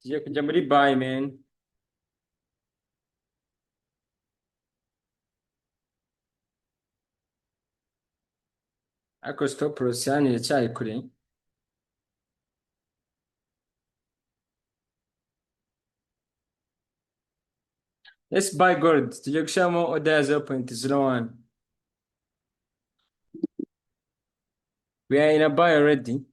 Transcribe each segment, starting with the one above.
Tugiye kujya muri buy man. Ariko stop loss yani iracyari kure. Let's buy gold. Tugiye gushiramo order ya 0.01. We are in a buy already.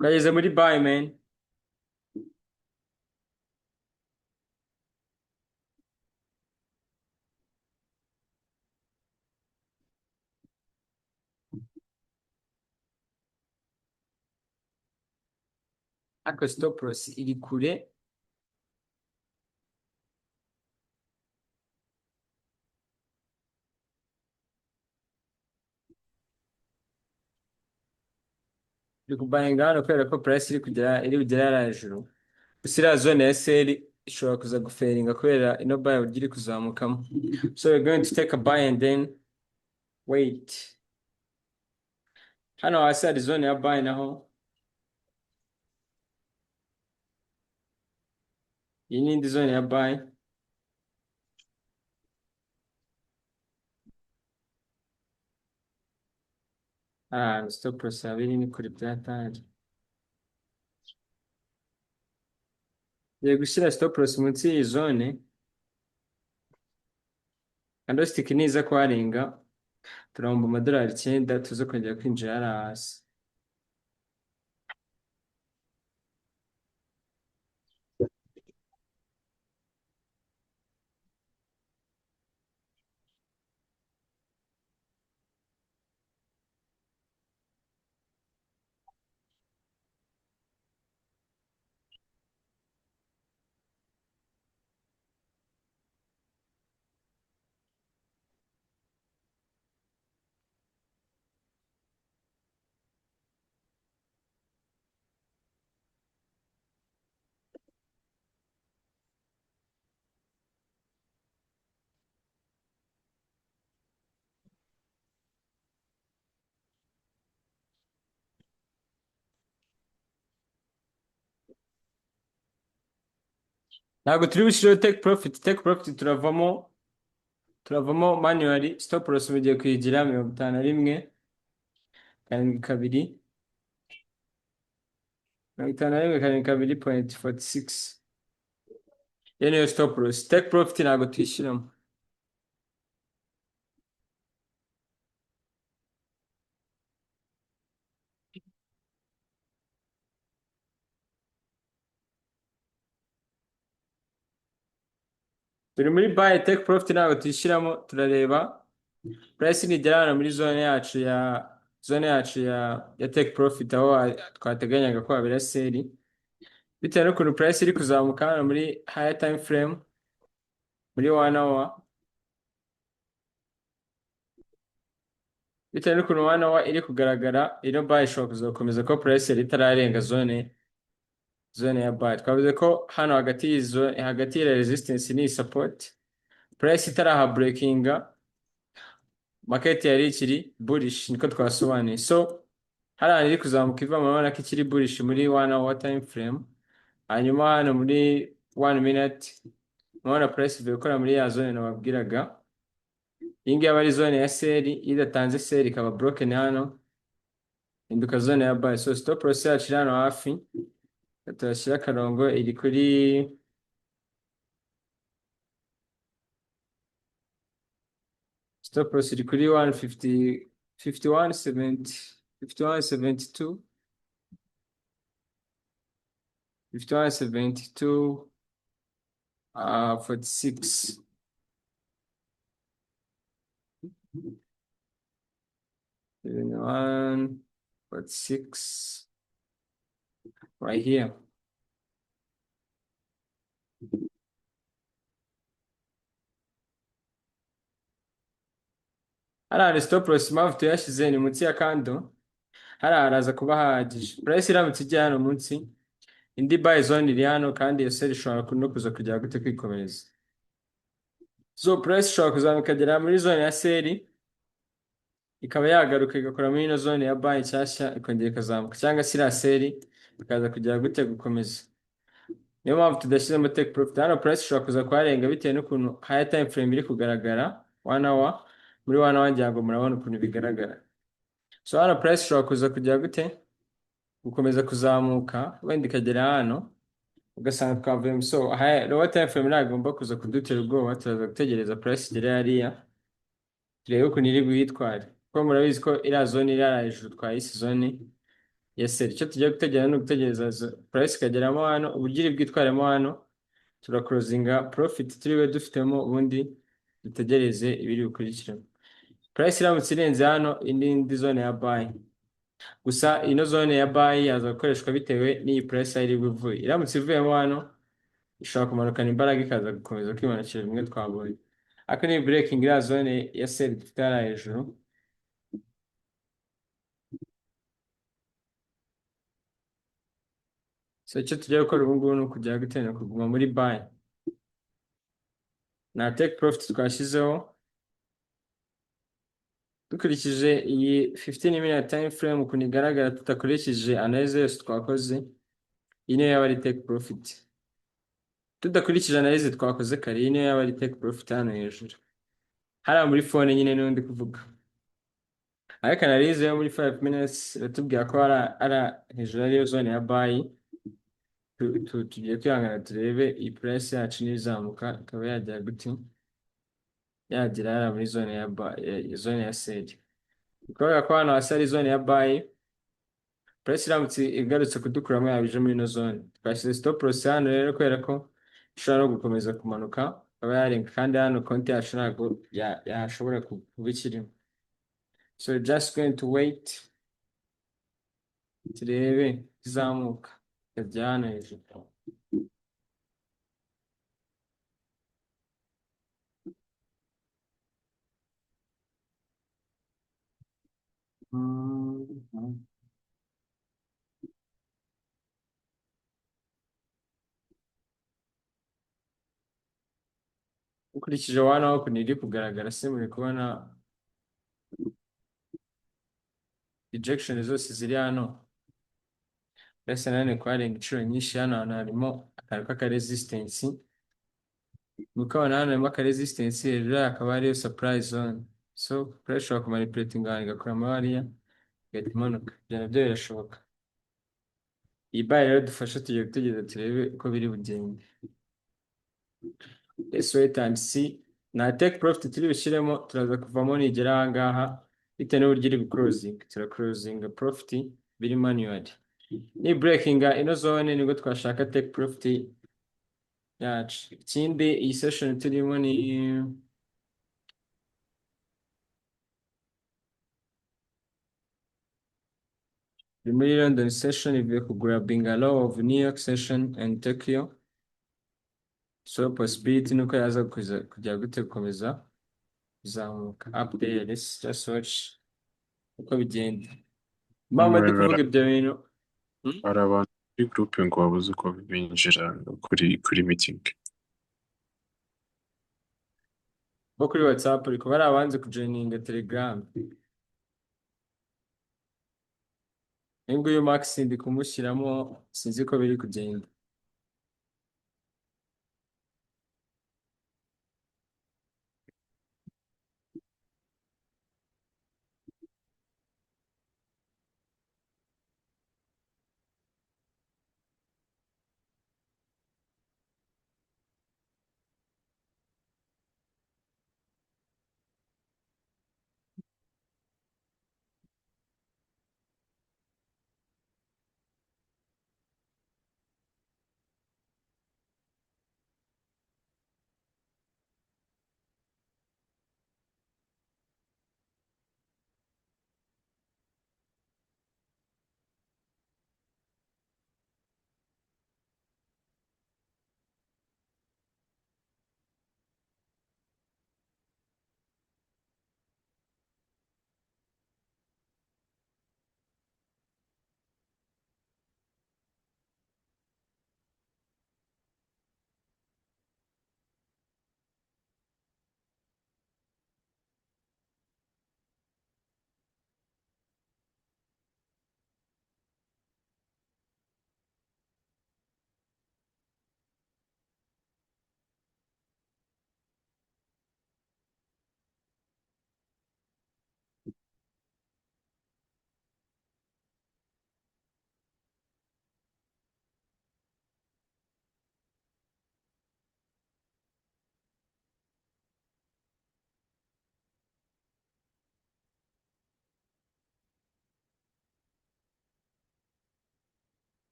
Twageze muri buy man. Ariko stop loss iri kure. Iri kubayinga hano kubera ko price iri kugera hejuru. Gusa iriya zone ya sell ishobora kuza guferinga kubera ino buy uburyo iri kuzamukamo. So we're going to take a buy and then wait. Hano hasi hari zone ya buy naho. Iyi ni indi zone ya buy. Stop loss abiri ni kure byatanje. Ngiye gushyira stop loss munsi y'iyi zone. Candlestick niza kuharenga turahomba amadolari 9 tuze kongera kwinjira hariya hasi. Ntabwo turi bushireho take profit turavamo manually. Stop loss mugiye kuyigira 51 karindwi kabiri 51 karindwi kabiri point 46. Iyo niyo stop loss. Take profit ntabwo tuyishyiramo. Turi muri buy, take profit ntabwo tuyishyiramo. Turareba price nigera hano muri zone yacu ya take profit aho twateganyaga ko habera sell. Bitewe n'ukuntu price iri kuzamuka hano muri higher time frame muri 1 hour. Bitewe n'ukuntu 1 hour iri kugaragara, ino buy ishobora kuzakomeza ko price yari itararenga zone ya buy. Twavuze ko hano hagati ya resistance ni support. Price itaraha breakinga, market yari ikiri bullish, niko twasobanuye. So hariya iri kuzamuka iva murabona ko ikiri bullish muri 1 hour time frame. Hanyuma hano muri 1 minute murabona price ivuye gukora muri ya zone nababwiraga. Iyi ngiyi aba ari zone ya sell. Iyo idatanze sell ikaba broken hano, induka zone ya buy. So stop loss yacu iri hano hafi. Turashyira akarongo, iri kuri stop loss iri kuri 150 51.70 51.72 51.72 46 71 46 right here. Hariya stop loss impamvu tuyashyize ni munsi ya kando. Hariya haraza kuba hahagije. Price iramutse ijya hano munsi indi buy zone iri hano kandi iyo sell ishobora no kuza kujya gute kwikomereza. So price ishobora kuzamuka ikagera muri zone ya sell ikaba yagaruka igakora muri ino zone ya buy nshyashya ikongera ikazamuka, cyangwa se iriya sell ikaza kujya gute gukomeza. Niyo mpamvu tudashyizemo take profit. Hano price ishobora kuza kuharenga bitewe n'ukuntu higher time frame iri kugaragara 1 hour. Muri 1 hour ngira ngo murabona ukuntu bigaragara. So hano price ishobora kuza kujya gute gukomeza kuzamuka wenda ikagera hano ugasanga twavuyemo. So lower time frame ntabwo igomba kuza kudutera ubwoba, turaza gutegereza price igere hariya turebe ukuntu iri buyitware, kuko murabizi ko iriya zone iri hariya hejuru twayise zone ya sell. Icyo tugiye gutegereza ni ugutegereza price ikageramo hano, uburyo iri bwitwaremo hano turakorozinga profit turiwe dufitemo, ubundi dutegereze ibiri bukurikiraho. Price iramutse irenze hano indi zone ya buy, gusa ino zone ya buy yaza gukoreshwa bitewe n'iyi price aho iri buvuye. Iramutse ivuyemo hano ishobora kumanukana imbaraga ikaza gukomeza kwimanukira bimwe twabonye, ariko ni breaking iriya zone ya sell dufite hariya hejuru. So icyo tugiye gukora ubu ngubu ni ukujya gutera kuguma muri buy. Nta take profit twashyizeho, dukurikije iyi 15 minute time frame ukuntu igaragara tudakurikije analyze yose twakoze, iyi niyo yaba ari take profit. Tudakurikije analyze twakoze kare, iyi niyo yaba ari take profit hano hejuru hariya muri phone nyine niyo ndi kuvuga. Ariko analyze yo muri 5 minutes iratubwira ko ari hejuru ariyo zone ya buy. Tugiye kwihangana turebe iyi price yacu nizamuka ikaba yagera gute, yagera hariya muri zone ya buy, zone ya sell. Kubera ko hano hasi ari zone ya buy, price iramutse igarutse kudukuramo yabije muri ino zone, twashyize stop loss hano rero kubera ko ishobora no gukomeza kumanuka ikaba yarenga, kandi hano konti yacu ntabwo yashobora kuba ikirimo. So just going to wait turebe izamuka ikajya hano hejuru. Ukurikije wana aho ukuntu iri kugaragara, se muri kubona rejection zose ziri hano. Mbese nanone kuharenga inshuro nyinshi hano hantu harimo akantu k'aka resistance. Mukabona hano harimo aka resistance, hejuru hakaba hariyo supply zone. So price ishobora kumanipulating ahantu igakora amabariya igahita imanuka, ibyo nabyo birashoboka. Iyi buy rero dufashe tugiye gutegereza turebe uko biri bugende. Let's wait and see. Na take profit turi bushyiremo turaza kuvamo nigera aha ngaha bitewe n'uburyo iri buclosing, turaclosinga profit biri manually. Ni breaking ino zone nibwo twashaka take profit yacu. Ikindi iyi session turimo ni muri London session ivuye kugura Bingalow of New York session and Tokyo. So possibility nuko yaza kujya gute gukomeza kuzamuka up there. Let's just watch uko bigenda. Mama ndi kuvuga ibyo bintu. Hari abantu muri groupe ngo babuze uko binjira kuri meeting. Bo kuri WhatsApp ariko bari abanze kujoininga Telegram. Ngo uyu Max ndi kumushyiramo sinzi ko biri kugenda.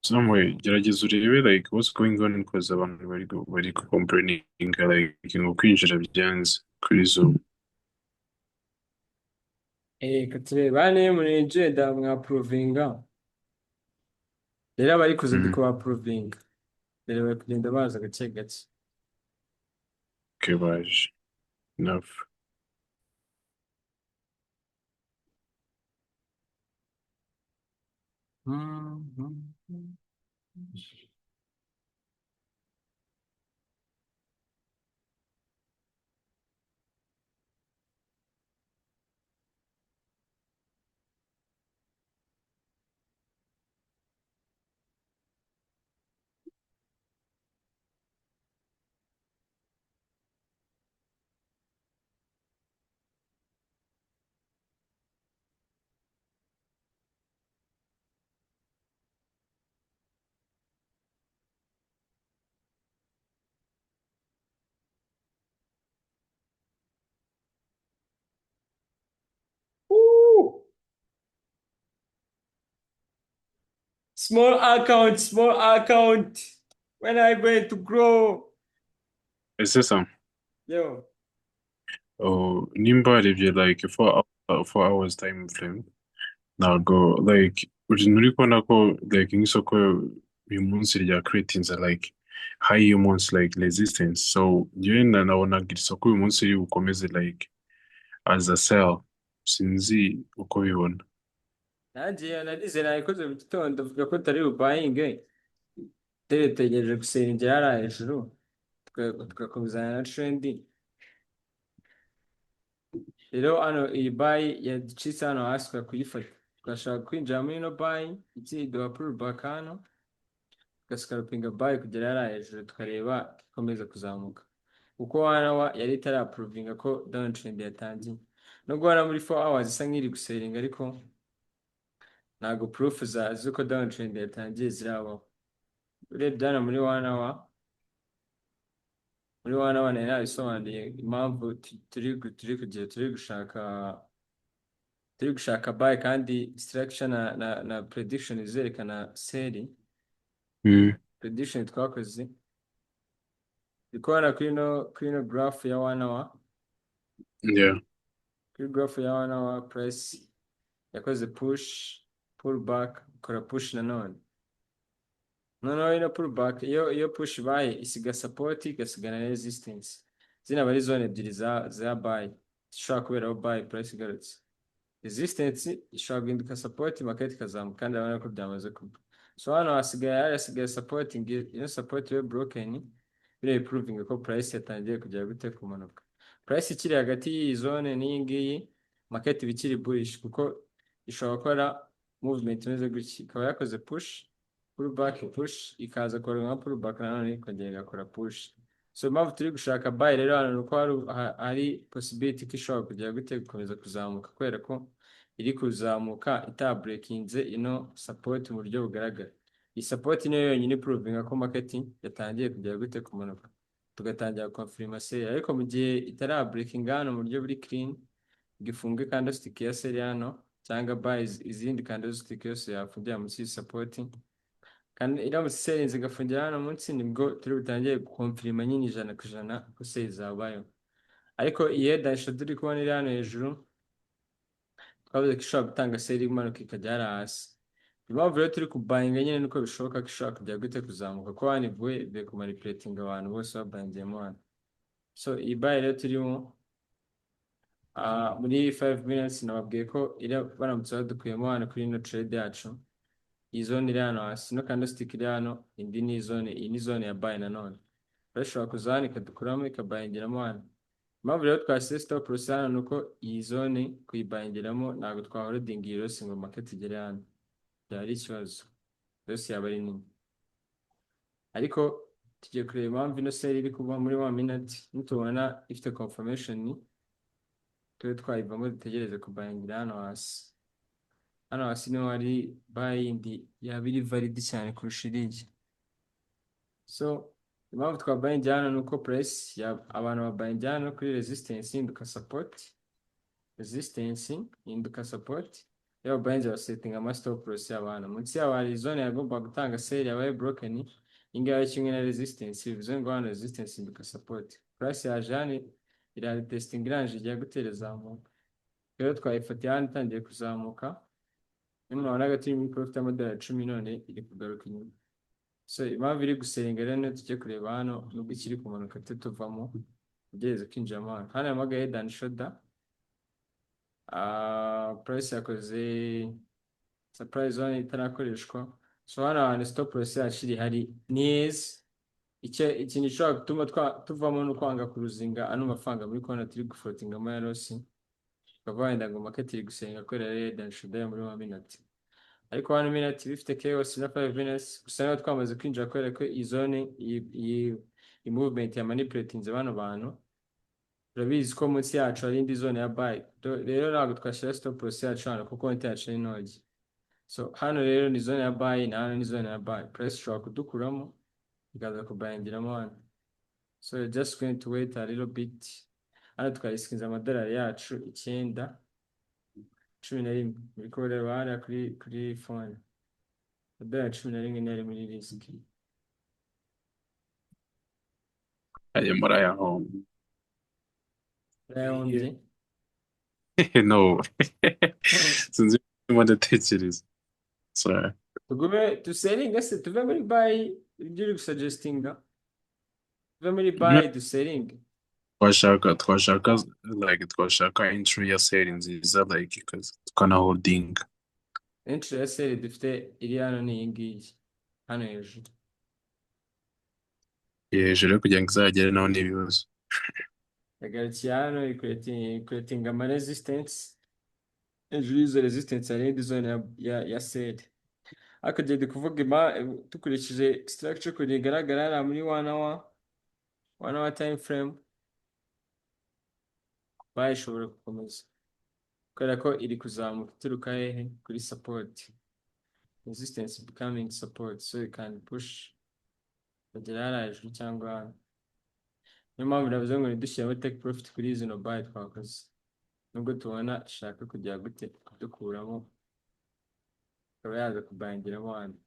somewhere gerageza urebe like what's going on because abantu bari complaining like ngo kwinjira byanze kuri Zoom. katureba niyo muri agenda mwapuruvinga rero abari kuza ndi kubapuruvinga rero bari kugenda baza gake gake. Okay, baje enough. Woo! Small account. When are you going to grow? Ese Sam, Yo, oh nimba warebye like 4 hours time frame ntabwo like uri kubona ko like nk'isoko uyu munsi ryakuretinze like high uyu munsi like resistance, so njyewe nabonaga iri soko uyu munsi riri bukomeze like as a sell, sinzi uko bibona. nanjye narize nayikoze mu gitondo avuga ko tari bupayinge tegereje gusengera hariya hejuru tugakomezanya na trendi. Rero hano iyi bayi yacitse hano hasi kuyifata tugashaka kwinjira muri ino bayi ikiduha pullback hano tugascarpinga bayi kugera hariya hejuru tukareba ikomeza kuzamuka kuko wanawa yari itarapuruvinga ko downtrend yatangiye nubwo wana muri 4 hours isa nk'iri guseringa ariko ntabwo proof z'uko downtrend yatangiye zirabaho. Urebye hano muri 1 hour nari nabisobanuye impamvu turi gushaka buy kandi structure na prediction zerekana seri. Prediction twakoze bikora kuri no graph ya 1 hour. Yeah. Kuri graph ya 1 hour price yakoze push pull back kora push nanone ino pullback iyo push baye isiga support igasiga na resistance zina bari zone ebyiri za buy ishobora kuberaho buy price igarutse resistance ishobora guhinduka support market ikazamuka kandi urabona ko byamaze kuba. So hano hasigaye support iyo support we broken bire proving ko price yatangiye kujya gute kumanuka. Price ikiri hagati y'iyi zone n'iyi ngiyi market bikiri bullish kuko ishobora gukora movement imeze gutya ikaba yakoze push pullback push ikaza kora nka pullback nanone ikongera igakora push. So impamvu turi gushaka buy rero hano nuko hari possibility ko ishobora kujya gute gukomeza kuzamuka kubera ko iri kuzamuka itabreakinze ino support mu buryo bugaragara. Iyi support niyo yonyine proving ko market yatangiye kujya gute kumanuka tugatangira confirmation ariko mu gihe itarabreaking hano mu buryo buri clean gifunge candlestick ya seri hano cyangwa buys izindi candlestick yose yafungira munsi support kandi iramutse serinze igafungira hano munsi nibwo turi butangiye confirma nyine 100% ko seri zabayo. Ariko iyi dash turi kubona iri hano hejuru twavuze ko ishobora gutanga seri imanuka ikajya hasi. Impamvu rero turi kubayinga nyine nuko bishoboka ko ishobora kujya gute kuzamuka ko hano ivuye ku manipulating abantu bose babayingiyemo hano. So iyi buy rero turimo muri 5 minutes nababwiye ko baramutse badukuyemo hano kuri ino trade yacu iyi zone iri hano hasi no candlestick iri hano indi ni zone iyi ni zone ya buy nanone bashobora kuza hano ikadukuramo ikabayingiramo hano. Impamvu rero twasize stop loss hano nuko iyi zone kuyibayingiramo ntabwo twaholdinga iyi loss ngo market igere hano byari ikibazo loss yaba ari nini ariko tugiye kureba impamvu ino seri iri kuba muri 1 minute nitubona ifite confirmation tube twayivamo dutegereze kubayingira hano hasi. Hano hasi niho hari buy indi yaba iri valid cyane kurusha iriya. So impamvu twabayingira hano nuko price abantu babayingira hano kuri resistance hinduka support resistance hinduka support iyo Bigenze basetinga ama stop loss y'abantu munsi yaho hari zone yagomba gutanga sell yabaye broken ingahe kimwe na resistance bivuze ngo hano resistance induka support price yaje hano ira testing irangije igiye gutera izamuka rero twayifatiye hano itangiye kuzamuka nimurabona hagati muri profit y'amadolari 10 none iri kugaruka inyuma so impamvu iri gusenga rero niyo tujye kureba hano nubwo ikiri kumanuka tutuvamo ugereze kwinjiramo hano yamagaye head and shoulder price yakoze surprise zone itarakoreshwa so hano ahantu stop loss yacu iri hari neza ikintu gishobora gutuma tuvamo no kwanga kuruzinga ano mafaranga muri konti turi gufloatinga ama loss ukava wenda ngo market iri gusenga kubera head and shoulder muri 1 minute ariko 1 minute bifite chaos na 5 minutes gusa niba twamaze kwinjira kubera ko iyi zone iyi movement ya manipulating bano bantu turabizi ko munsi yacu hari indi zone ya buy rero ntabwo twashyira stop loss yacu hano kuko konti yacu ari ntoya so hano rero ni zone ya buy na hano ni zone ya buy price ishobora kudukuramo ikaza kubayingiramo hano so you're just going to wait a little bit hano twayisikinze amadolari yacu 9 11 muri kureba hariya kuri phone amadolari 11 niyo ari muri risk ayo muri aya home yahombye no sinzi icyo ndatekereza sorry tugume duseringa se tuve muri buy ibyo uri gusuggestinga tuve muri buy duseringa twashaka intro ya seri nziza like tukana holding entry ya seri dufite iri hano ni iyi ngiyi hano hejuru hejuru kugira ngo izagere naho n'ibibazo yagarukiye hano ikuretinga ama resistance hejuru y'izo resistance hari indi zone ya seri ariko ndi kuvuga dukurikije structure ukuntu igaragara hariya muri 1 hour time frame bayishobora gukomeza kubera ko iri kuzamuka ituruka hehe kuri support resistance becoming support so you can push kugera hariya hejuru cyangwa hano niyo mpamvu navuze ngo ntidushyiremo take profit kuri zino buy twakoze nubwo tubona ishaka kujya gute kudukuramo ikaba yaza kubayingiramo hano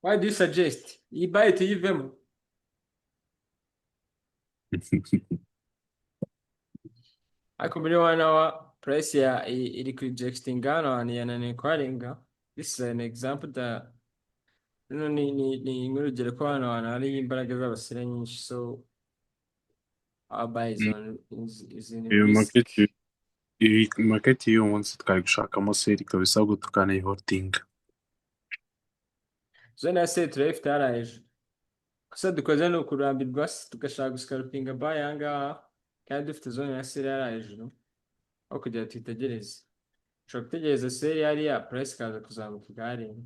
why do you suggest iyi buy tuyivemo ariko muri 1 hour price iri kujectinga hano hantu yananiwe kwarenga this is an example that ni nk'urugero ko hano hantu hari imbaraga z'abasire nyinshi so our buy is in risk iyi market y'uyu munsi twari gushakamo seri ikaba isabwa tukana holding zone ya seri turayifite hariya hejuru gusa dukoze ni ukurambirwa tugashaka gusikarupinga buy ahangaha kandi dufite zone ya seri hariya hejuru aho kugira tuyitegereze ushobora gutegereza seri hariya price ikaza kuzamuka igaharenga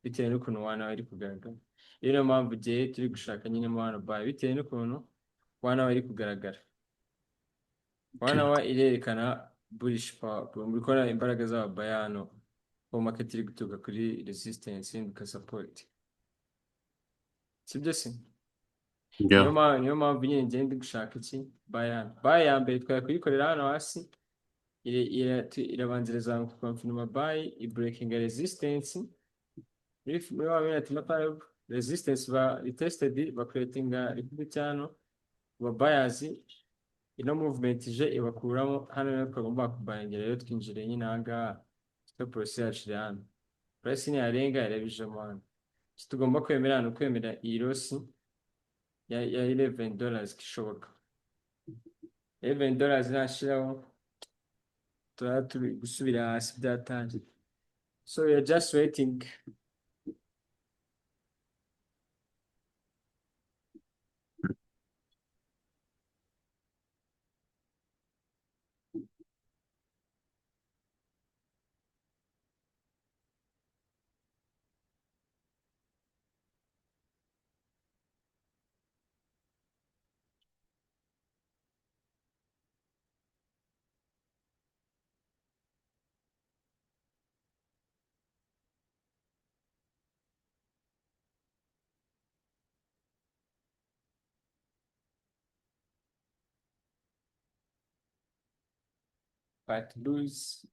bitewe n'ukuntu wana iri kugaragara iyo niyo mpamvu igihe turi gushaka nyine mo hano buy bitewe n'ukuntu wana iri kugaragara wana irerekana bullish power muri kubona imbaraga z'aba buy hano ko market iri guturuka kuri resistance induka support sibyo se niyo mpamvu nyine ngenda gushaka iki buy ya mbere twari kuyikorera hano hasi irabanza irazamuka confirma buy i-breaking resistance muri 1.5 resistance retested creatinga ikindi cyano ba buyers ino movement ije ibakuramo hano rero twagomba kubayingira rero twinjire nyine ahangaha stop loss yacu hano price ni yarenga irabijemo hano tugomba kwemera hano kwemera iyi loss ya $11 kishoboka $11 nashiraho turi gusubira hasi byatangiye so we are just waiting but lose.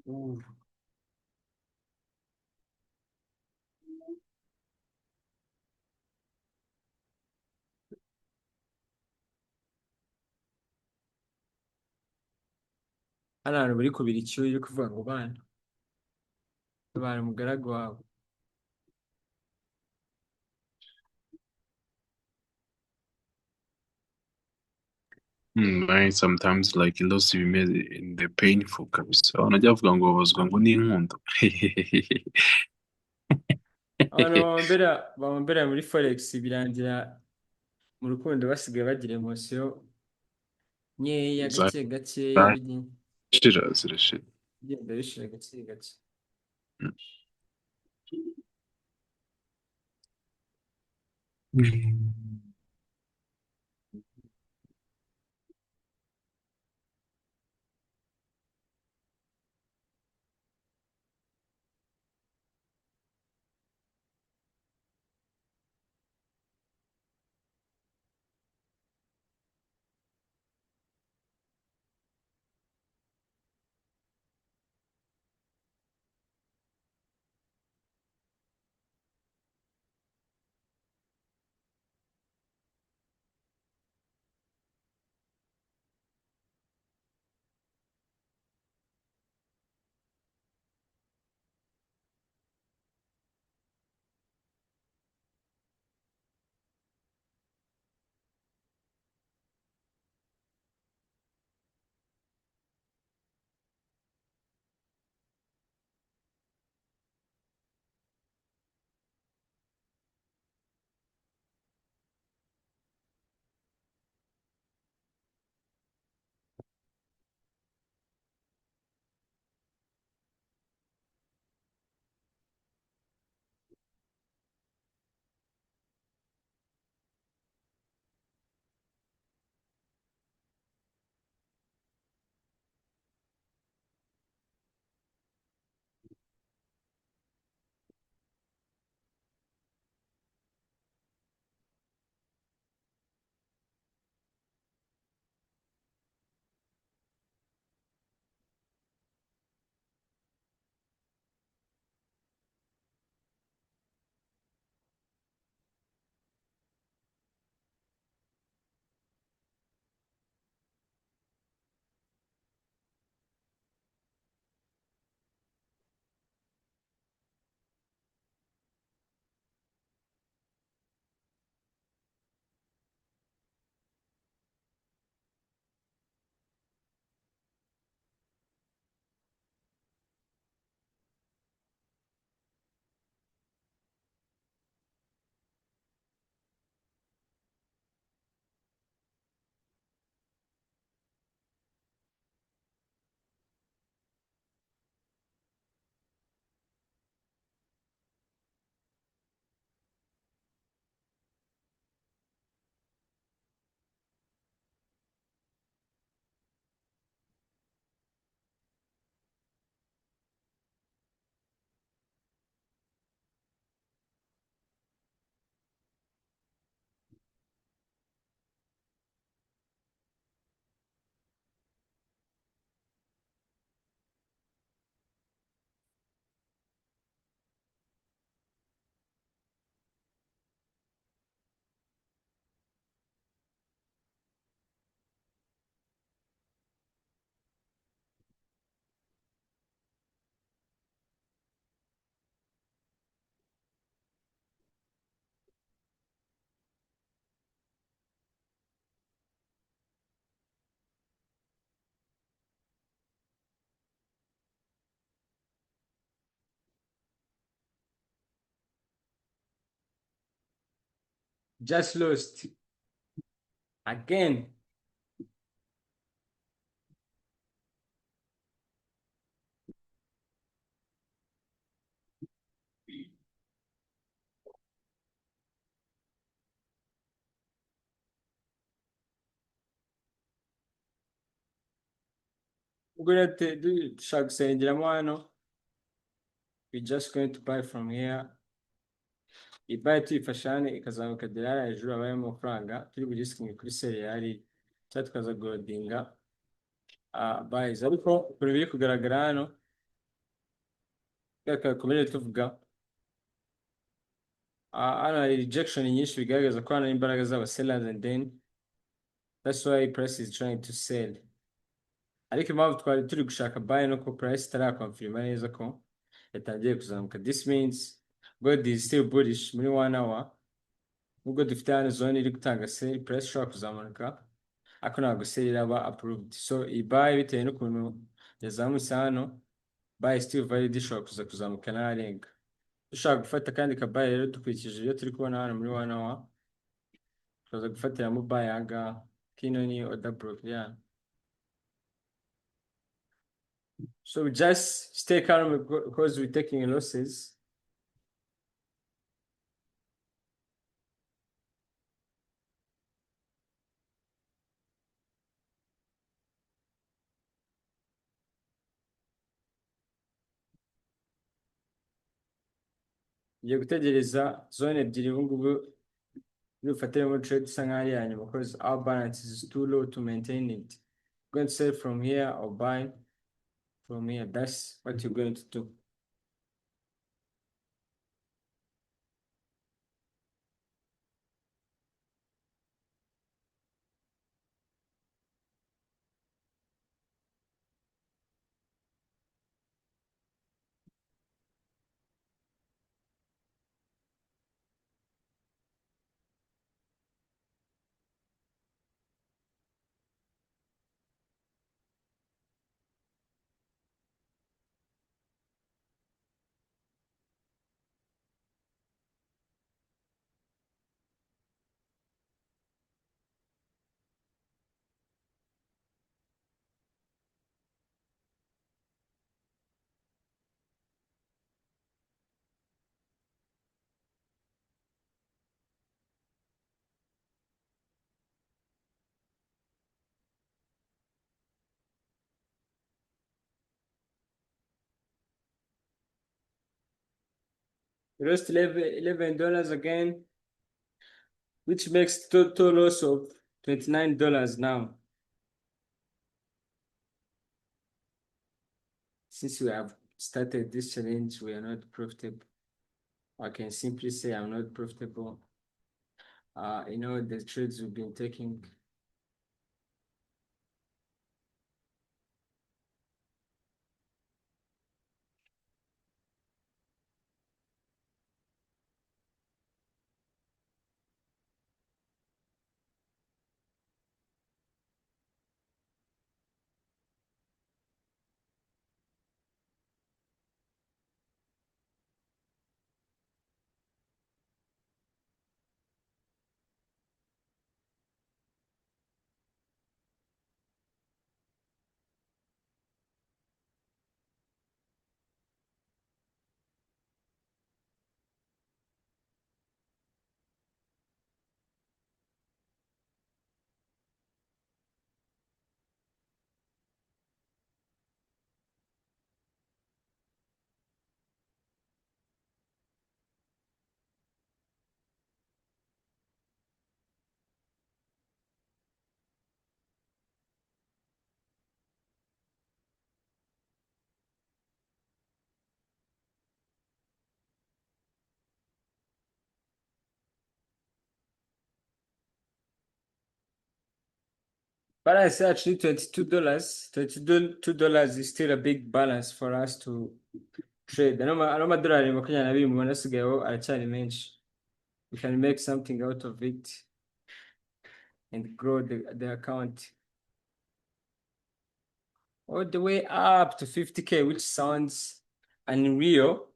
Ooh. Hano hantu buri kubira icyuya uri kuvuga ngo bana umugaragu wawe. Right, sometimes like loss you made in the painful kabisa. Wanajya bavuga ngo babazwa ngo n'inkundo. Abantu bahombera muri forex birangira mu rukundo basigaye bagira emosiyo nkeya gake gakeya Zirashira, zirashira. bigenda bishira gake gake. Just lost again. Ubwo rero dushaka gusengeramo hano. We just going to buy from here. Ibaye tuyifashe hano ikazamuka derari hejuru abayemo amafaranga turi bugisikinge kuri seriyari cyangwa tukaza godinga buys ariko ukuntu biri kugaragara hano reka dukomeze tuvuga hano hari rejection nyinshi bigaragaza ko hano hari imbaraga z'aba sellers and then that's why price is trying to sell ariko impamvu twari turi gushaka buy nuko price itarakonfirma neza ko yatangiye kuzamuka. This means gold is still bullish muri 1 hour nubwo dufite hano zone iri gutanga sell, price ishobora kuzamuka ariko ntabwo sell iraba approved, so iyi buy bitewe n'ukuntu yazamutse hano buy still valid ishobora kuza kuzamuka n'arenga. Dushaka gufata kandi ka buy rero dukurikije ibyo turi kubona hano muri 1 hour tukaza gufatiramo buy aha kino ni order block yeah. So we just stay calm because we're taking losses. Ngiye gutegereza zone ebyiri ubu ngubu bifatire trade isa nkaho ari iya nyuma because our balance is too low to maintain it. We're going to sell from here or buy from here. That's what you're going to do. We lost $11 again, which makes total loss of $29 now. Since we have started this challenge, we are not profitable. I can simply say I'm not profitable. The trades we've been taking. Balance actually $22. $22 is still a big balance for us to trade. Ano madolari 22 mubona asigayeho aracyari menshi. We can make something out of it and grow the account all the way up to 50K, which sounds unreal.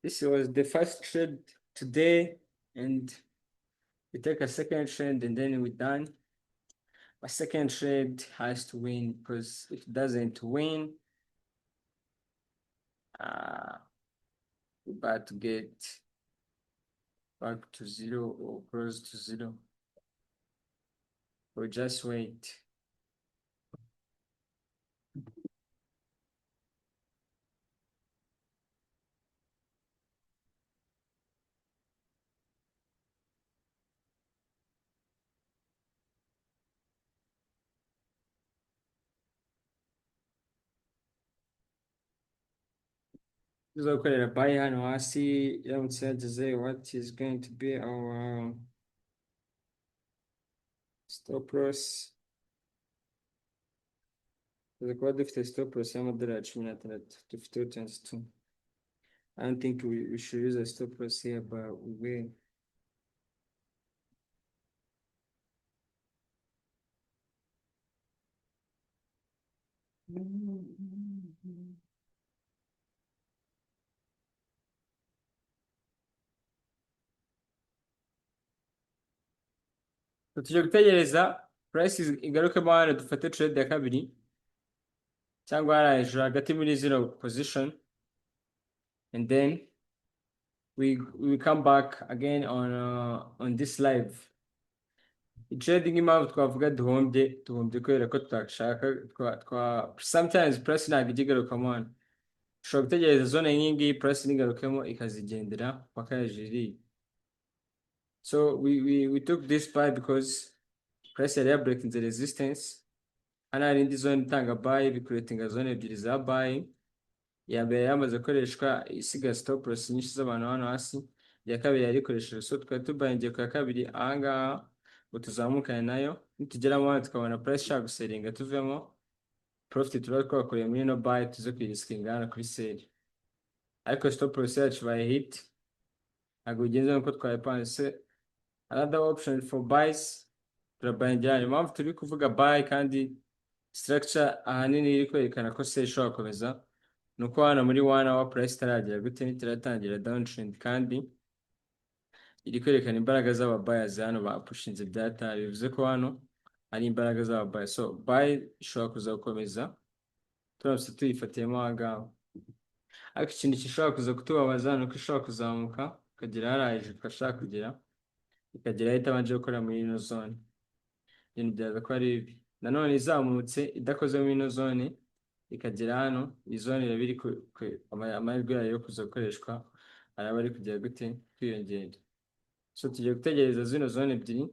This was the first trade today, and we take a second trend and then we're done. my second trade has to win, because if it doesn't win, we're about to get back to 0 or close to 0. Or just wait. tuzakorera buy hano hasi iramutse yageze what is going to be our stop loss. tuza kuba dufite stop loss y'amadolari 16 dufite 22. I don't think we should use a stop loss here, but we will. tujya gutegereza price igarukemo hano dufate trade ya kabiri cyangwa hariya hejuru hagati muri zero position, and then we come back again on this live. Trading impamvu twavuga duhombye kubera ko tutashaka sometimes price ntabwo ijya igarukamo hano. ushobora gutegereza zone nk'ingiyi price ntigarukemo ikazigendera paka hejuru iriya. So we took this buy because price yari breaking the resistance. Hano hari indi zone itanga buy, bicreatinga zone ebyiri za buy. iya mbere yamaze gukoreshwa isiga stop loss nyinshi z'abantu hano hasi. iya kabiri yari ikoresheje, so twari tubayingiye ku ya kabiri ahangaha ngo tuzamukane nayo, nitugeramo hano tukabona price ishaka guseringa tuvemo, profit tuba twakoreye muri ino buy tuze kuyirisikinga hano kuri sell. Ariko stop loss yacu baye hit, ntabwo bigenze nk'uko twabipanze. Another option for buys, turabayingira hano. Impamvu turi kuvuga buy kandi structure ahanini iri kwerekana ko sell ishobora gukomeza nuko hano muri 1 hour price itaragera gute, nitiratangira downtrend kandi iri kwerekana imbaraga z'aba buyers hano bapushinze byata, bivuze ko hano ari imbaraga z'aba buyers. So buy ishobora kuza gukomeza turamutse tuyifatiyemo ahangaha. Ariko ikintu gishobora kuza kutubabaza nuko ishobora kuzamuka ikagera hariya hejuru twashaka kugera, ikagera ahita abanje gukora muri ino zone. Ibintu byaza ko ari bibi. Nanone izamutse idakoze muri ino zone ikagera hano, iyi zone iraba iri amahirwe yayo yo kuza gukoreshwa araba ari kugera gute, kwiyongera. So tugiye gutegereza zino zone ebyiri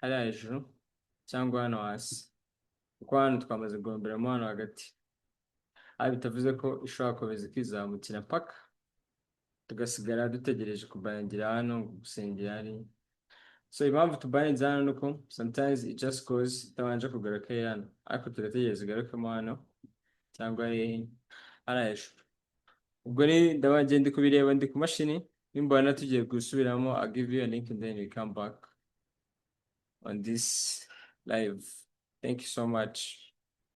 hariya hejuru cyangwa hano hasi, kuko hano twamaze guhomberamo hano hagati. Aha bitavuze ko ishobora gukomeza ikizamukira paka tugasigara dutegereje kubayingira hano, gusengera hariya. So impamvu tubayinze hano nuko sometimes it just goes itabanje kugaruka hano, ariko tugategereza igarukamo hano cyangwa hariya hejuru. Ubwo ni ndabanje ndi kubireba ndi ku mashini, nimbona tugiye gusubiramo I'll give you a link and then we come back on this live. Thank you so much.